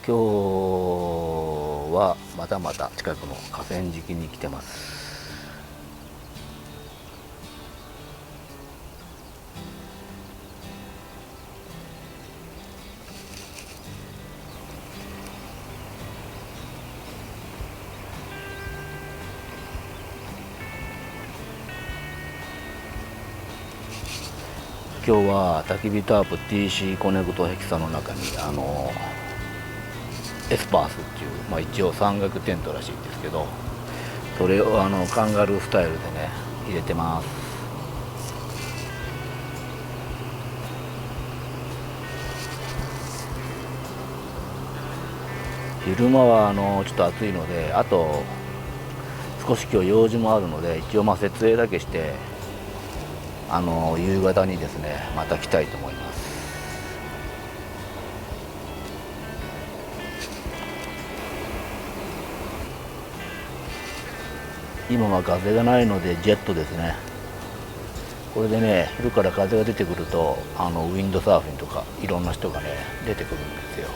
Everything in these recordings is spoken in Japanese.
今日はまたまた近くの河川敷に来てます。今日は焚き火タープ TC コネクトヘキサの中にエスパースっていう、一応山岳テントらしいんですけど、それをカンガルースタイルでね入れてます。昼間はちょっと暑いので、あと少し今日用事もあるので、一応設営だけして夕方にですねまた来たいと思います。今は風がないのでジェットですね。これでね、昼から風が出てくるとウィンドサーフィンとかいろんな人がね出てくるんですよ。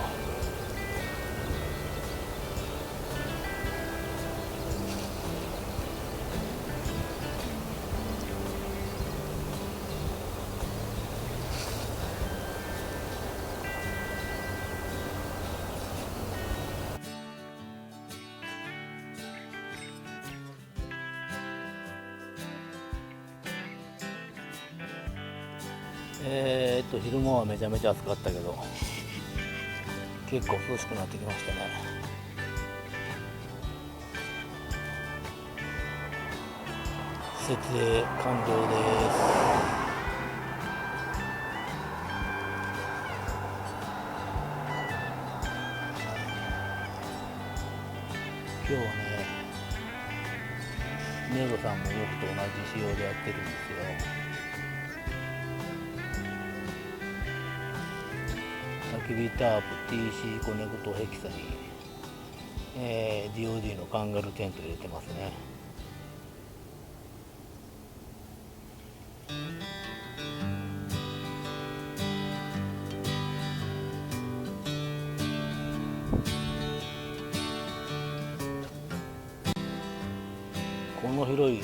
昼間はめちゃめちゃ暑かったけど、結構涼しくなってきましたね。設営完了です。今日はね、ネロさんも僕と同じ仕様でやってるんですよ。焚き火タープ TC コネクトヘキサに、DOD のカンガルーテント入れてますね。この広い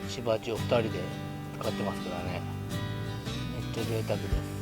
芝地を2人で使ってますからね、めっちゃ贅沢です。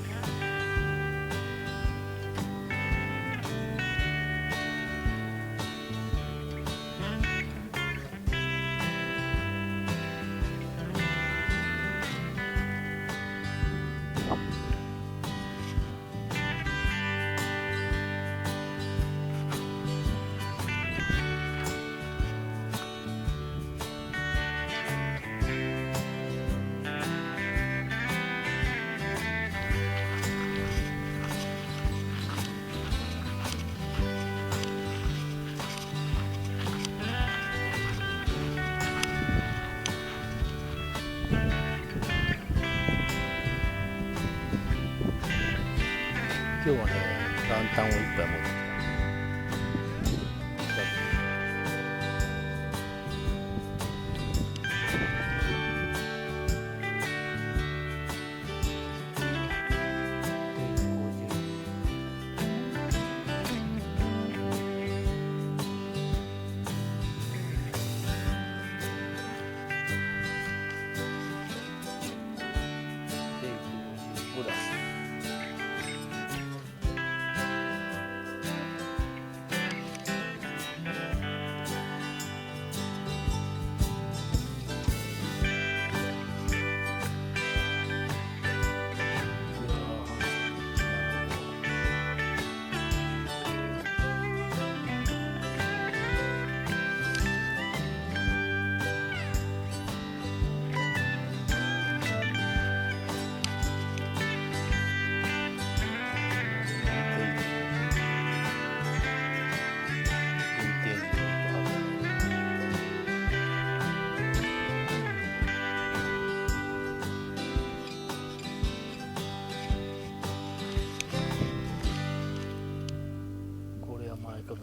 今日はね、ランタンをいっぱい持ってきた。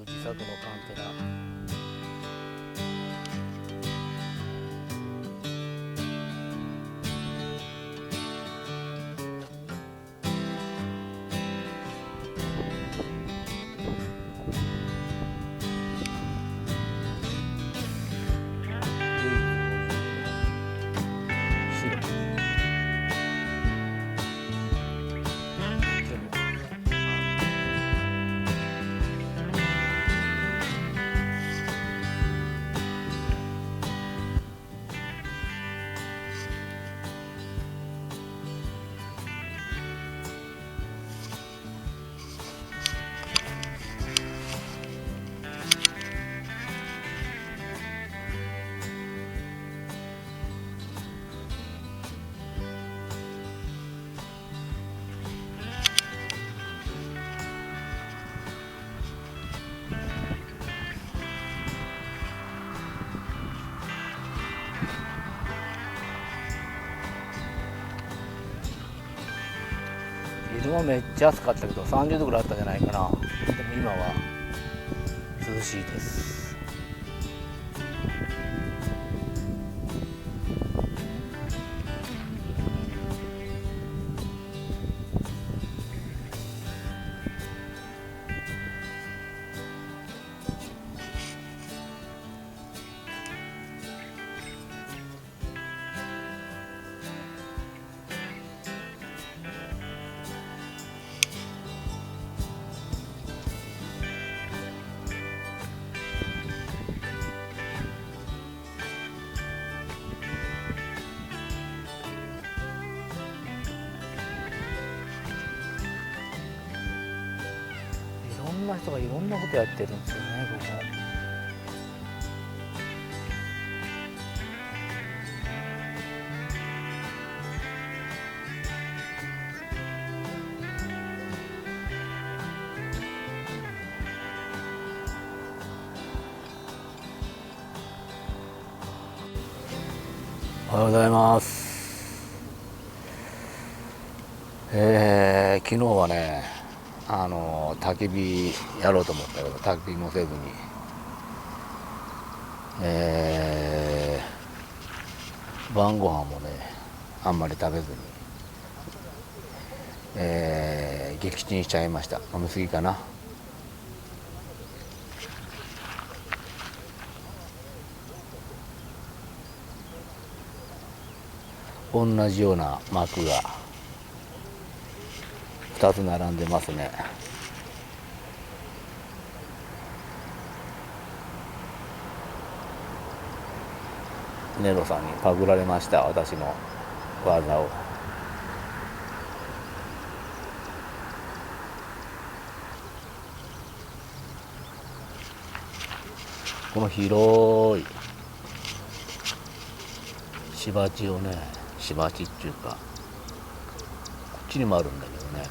自作のカンテナ。昼間めっちゃ暑かったけど30度ぐらいあったんじゃないかな。でも今は涼しいです。いろんな人がいろんなことやってるんですよね、ここ。おはようございます。昨日はね、焚き火やろうと思ったけど焚き火もせずに、晩ご飯もねあんまり食べずに、撃沈しちゃいました。飲みすぎかな。同じような幕が2つ並んでますね。ネロさんにパクられました、私の技を。この広い芝地をね、芝地っていうかこっちにもあるんだけどね、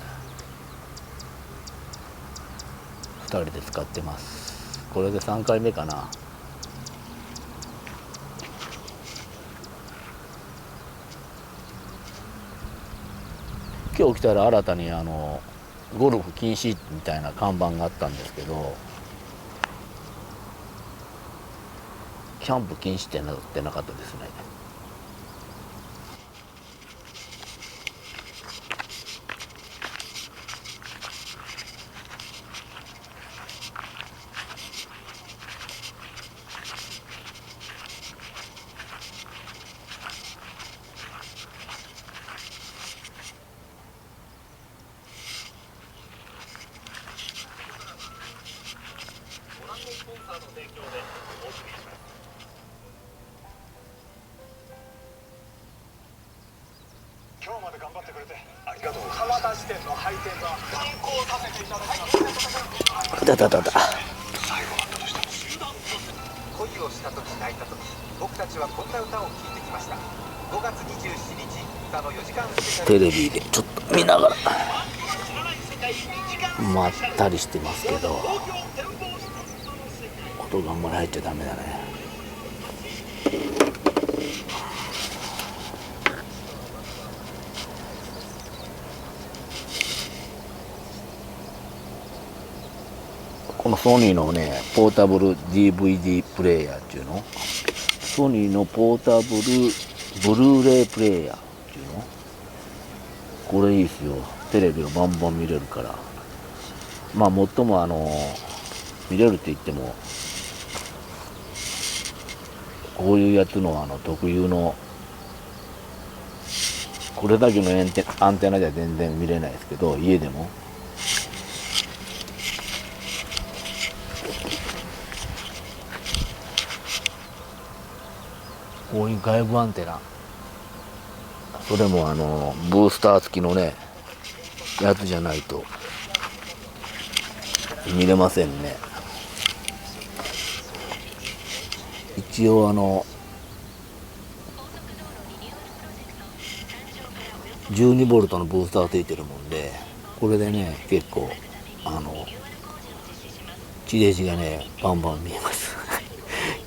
2人で使ってます。これで3回目かな。今日来たら新たにゴルフ禁止みたいな看板があったんですけど、キャンプ禁止ってなってなかったですね。今日まで頑張ってくれてありがとう。浜田支店の配点は変更させていただきます。だだだだ。最後あったとしても恋をした時泣いた時、僕たちはこんな歌を聴いてきました。5月27日歌の4時間スペシャル。テレビでちょっと見ながらまったりしてますけど、音があんまり入っちゃダメだね。このソニーのねポータブル DVD プレイヤーっていうの、ソニーのポータブルブルーレイプレイヤーっていうの、これいいですよ。テレビをバンバン見れるから。まあ最も見れるって言ってもこういうやつの特有のこれだけのアンテナじゃ全然見れないですけど、家でもこういう外部アンテナ、それもブースター付きのねやつじゃないと見れませんね。一応12ボルトのブースターついてるもんで、これでね結構地デジがねバンバン見えます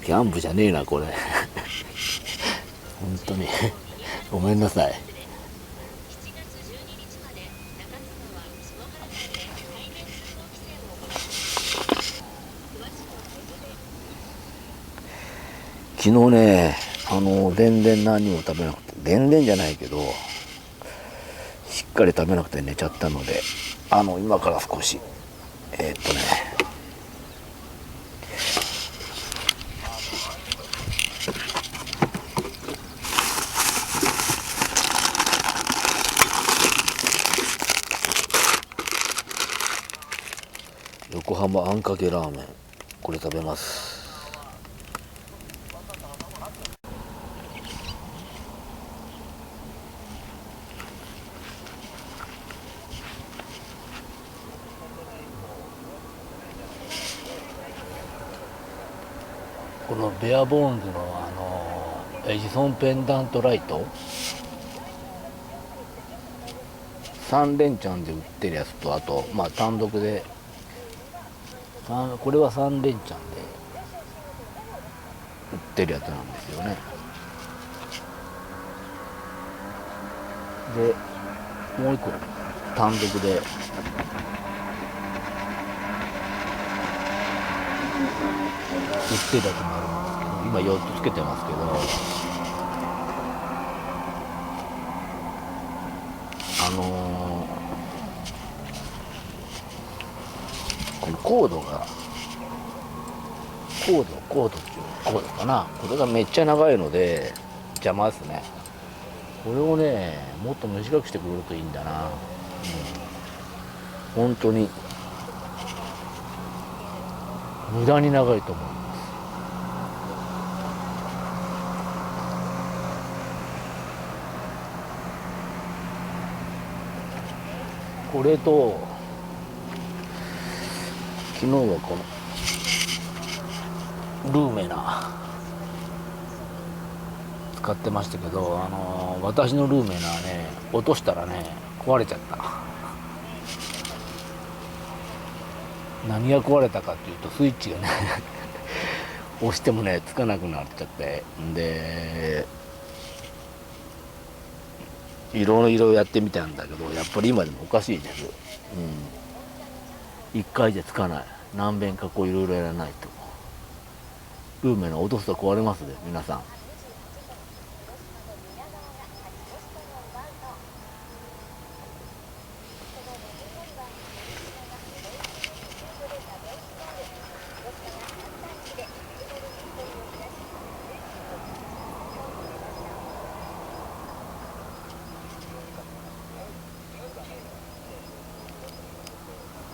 キャンプじゃねえなこれ本当にごめんなさい。昨日ね、全然何も食べなくて、全然じゃないけど、しっかり食べなくて寝ちゃったので、今から少し、横浜あんかけラーメン、これ食べます。このベアボーンズのエジソンペンダントライト3連チャンで売ってるやつと、あと単独でこれは3連チャンで売ってるやつなんですよね。でもう一個単独で売ってるやつもあるんですけど、今4つつけてますけど、このコードっていうコードかな、これがめっちゃ長いので邪魔ですね。これをねもっと短くしてくれるといいんだな。本当に無駄に長いと思います。これと昨日はこのルーメナ使ってましたけど、私のルーメナはね落としたらね壊れちゃった。何が壊れたかっていうと、スイッチがね押してもねつかなくなっちゃって、でいろいろやってみたんだけど、やっぱり今でもおかしいです。一回じゃつかない。何遍かいろいろやらないと。ルーメナ落とすと壊れますね、皆さん。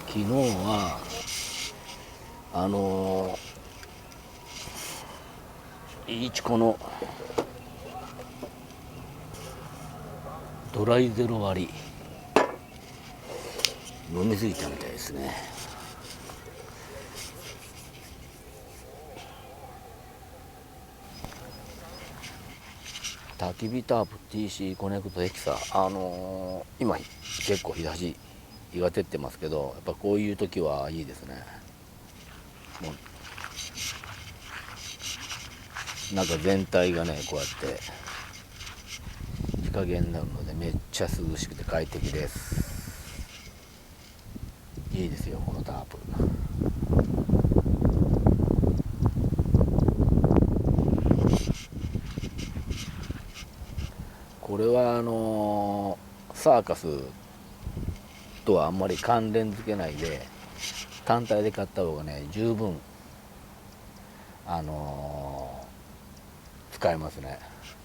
昨日はいちこのドライゼロ割り飲みすぎたみたいですね。焚き火タープ TC コネクトエキサ、今結構日が照ってますけど、やっぱこういう時はいいですね。もうなんか全体がねこうやって日陰になるのでめっちゃ涼しくて快適です。いいですよこのタープ。これはサーカスとはあんまり関連づけないで単体で買った方がね十分使えますね。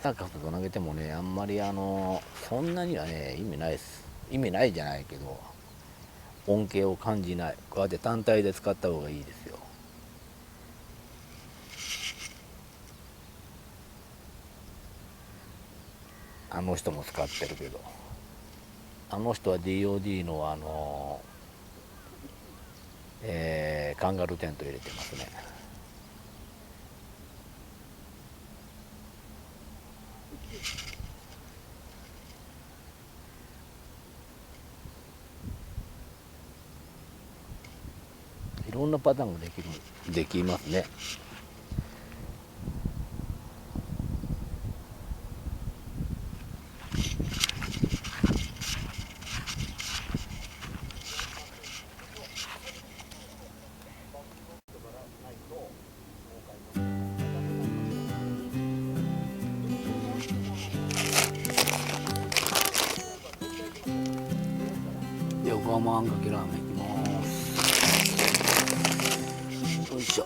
サーカスと投げてもねあんまりそんなにはね意味ないです。意味ないじゃないけど恩恵を感じない。こうやって単体で使った方がいいですよ。あの人も使ってるけど、あの人は DOD のカンガルーテント入れてますね。いろんなパターンができますね。浜あんかけラーメンいきます。よいしょ。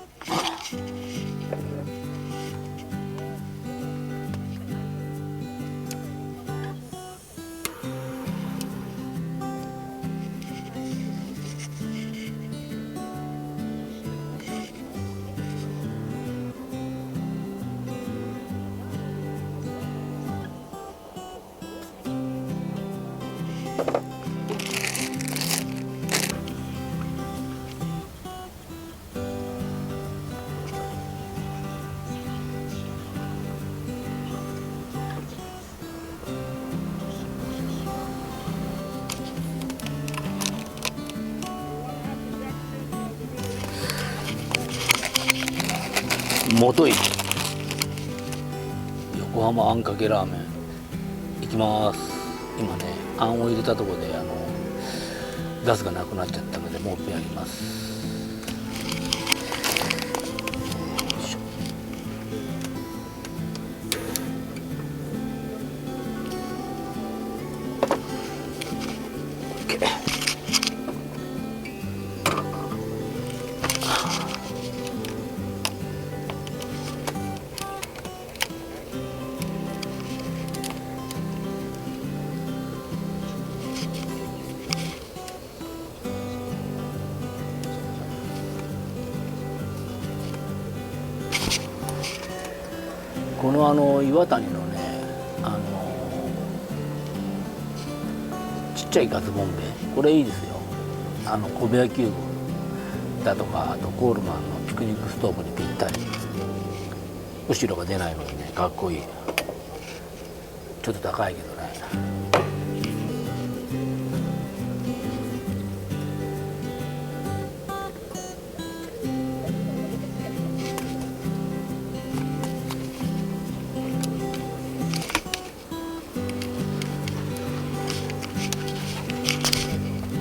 元い横浜あんかけラーメンいきます。今ねあんを入れたところでガスがなくなっちゃったのでもう一遍やります。この岩谷のねちっちゃいガスボンベこれいいですよ。小部屋キューブだとかあとコールマンのピクニックストーブにぴったり、後ろが出ないのにねかっこいい。ちょっと高いけどね。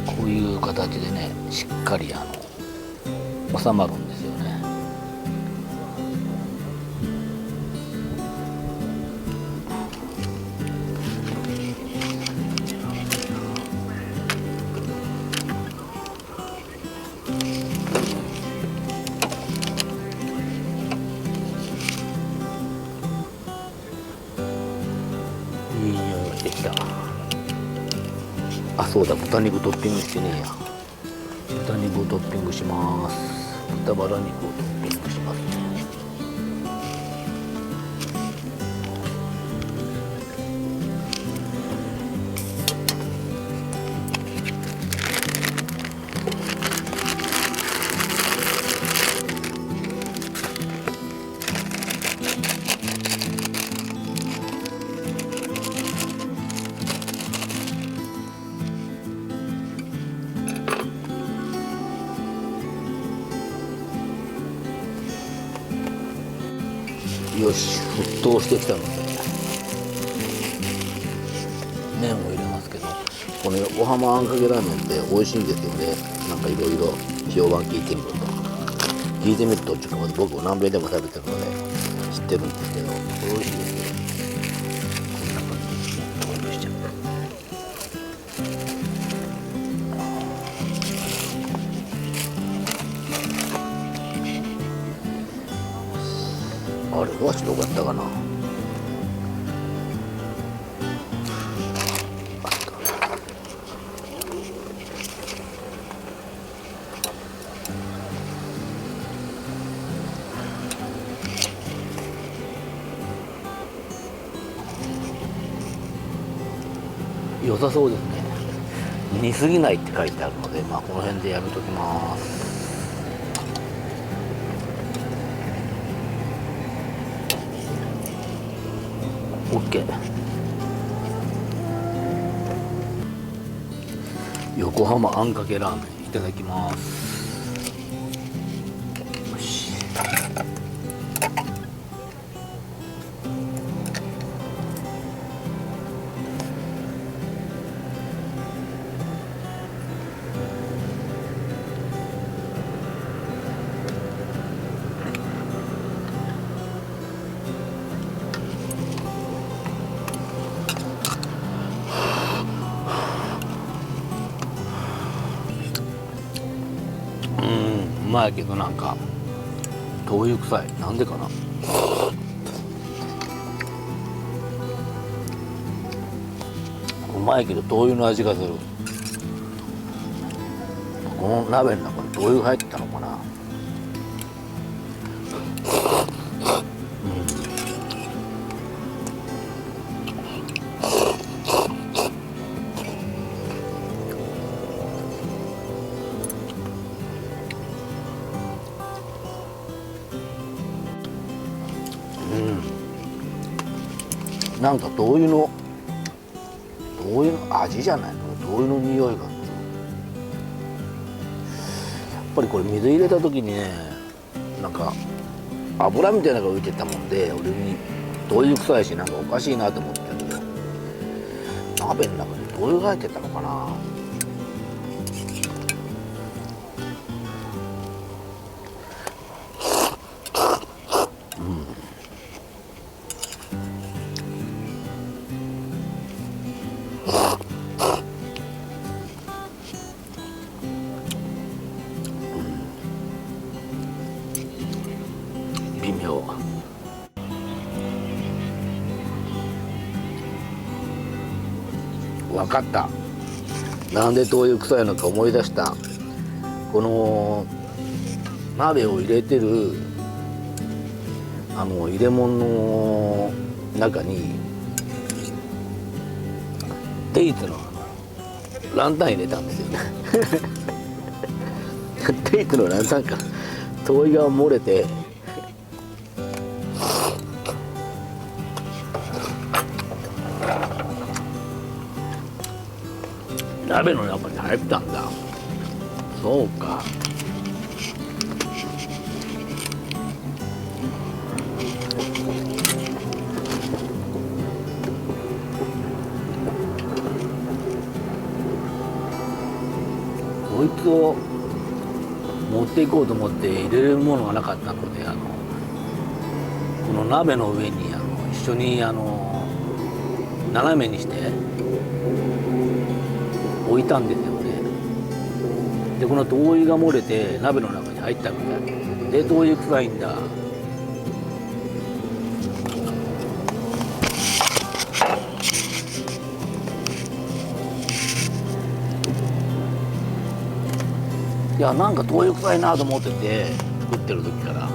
こういう形でねしっかり収まるんですよね。いい匂いがしてきた。あ、そうだ、豚肉トッピングしてねえや。豚肉をトッピングします。豚バラ肉をトッピングしますね。よし、沸騰してきたので麺を入れますけど、この横浜あんかけラーメンって美味しいんですよね。なんかいろいろ評判聞いてみるとっていうか、僕南米でも食べてるので知ってるんですけど、これ美味しいですよ。こんな感じで購入しちゃう。あれは白かったかな。良さそうですね。煮すぎないって書いてあるので、この辺でやめときます。OK。横浜あんかけラーメンいただきます。よし。まいけどなんか灯油臭い。なんでかな。うまいけど灯油の味がする。この鍋の中に灯油入ってたのかな。なんか灯油の味じゃないの、灯油の匂いがする。やっぱりこれ水入れた時にね、なんか油みたいなのが浮いてたもんで、俺に灯油臭いしなんかおかしいなと思ってたけど、鍋の中に灯油が入ってたのかな。微妙。分かった。なんで灯油臭いのか思い出した。この鍋を入れてる入れ物の中にデイツのランタン入れたんですよね。デイツのランタンから灯油が漏れて、鍋の中に入ったんだ。そうか。こいつを持っていこうと思って入れるものがなかったので、この鍋の上に一緒に斜めにして置いたんですよね。でこの灯油が漏れて鍋の中に入ったみたいで、灯油臭いんだ。いや、なんか灯油臭いなと思ってて、作ってる時から。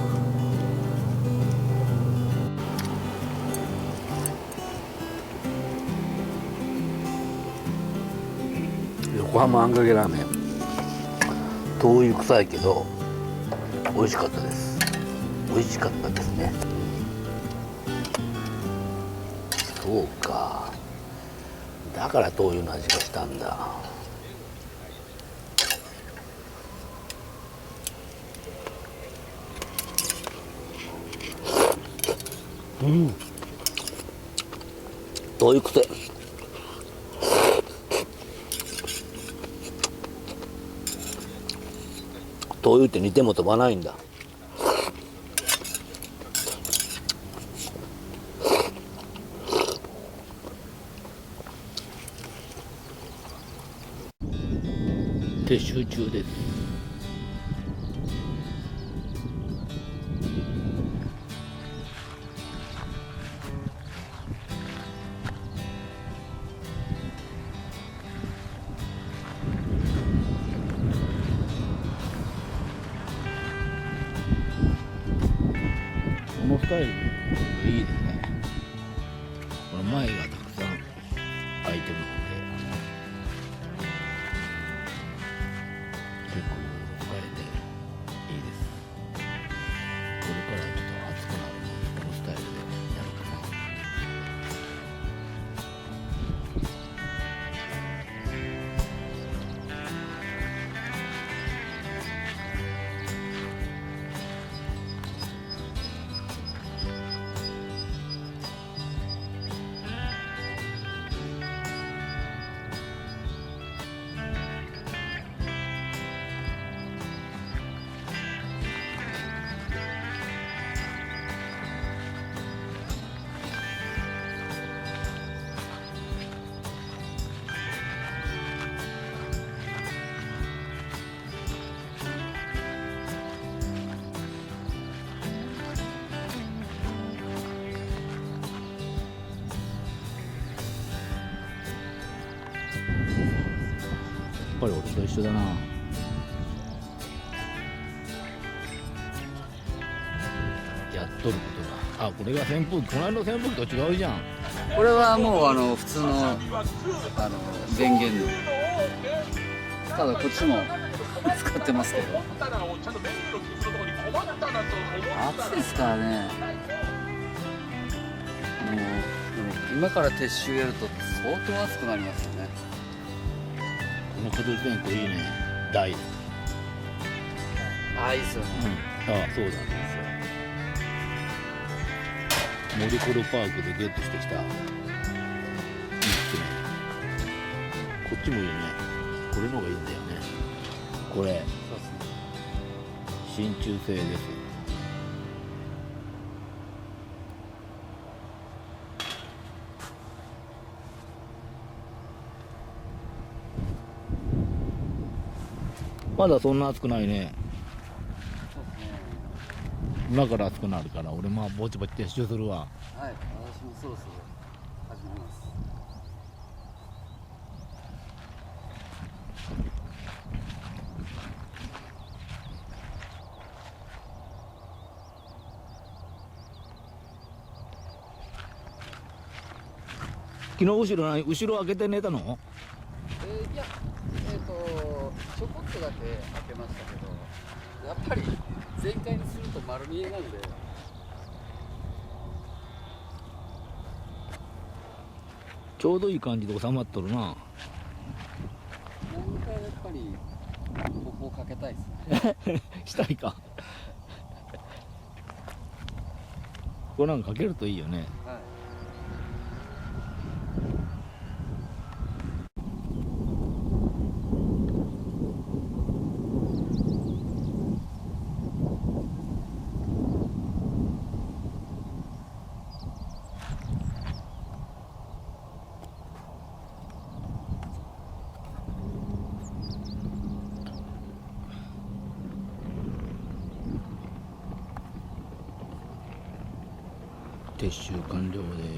横浜あんかけラーメン、灯油臭いけど美味しかったです。美味しかったですね。そうか、だから灯油の味がしたんだ。灯油臭い。灯油って煮ても飛ばないんだ。撤収中です。このスタイルいいですね。この前がたくさん空いてるので結構使えていいです。これからちょっと暑くなるのでこのスタイルでやるかな。ぱり俺と一緒だな。やっとることが。あ、これが扇風機。この間の扇風機と違うじゃん。これはもう普通の電源の。ただこっちも使ってますけど。暑いですからね。もう今から撤収やると相当暑くなりますよね。この形電工いいね。大。ああ、いいですよね。ああ、そうなんですよ。森コロパークでゲットしてきた。いいですね。こっちもいいね。これの方がいいんだよね。これ。そうですね。真鍮製です。まだそんな暑くないね。そうですね。今から暑くなるから俺ぼちぼち撤収するわ。はい、私もそろそろ始めます。昨日後ろ開けて寝たの？いや、ちょこっとだけ開けましたけど、やっぱり全開にすると丸見えなんで。ちょうどいい感じで収まっとるな。何かやっぱりここをかけたいですね。したいか。これなんかかけるといいよね。はい。撤収完了です。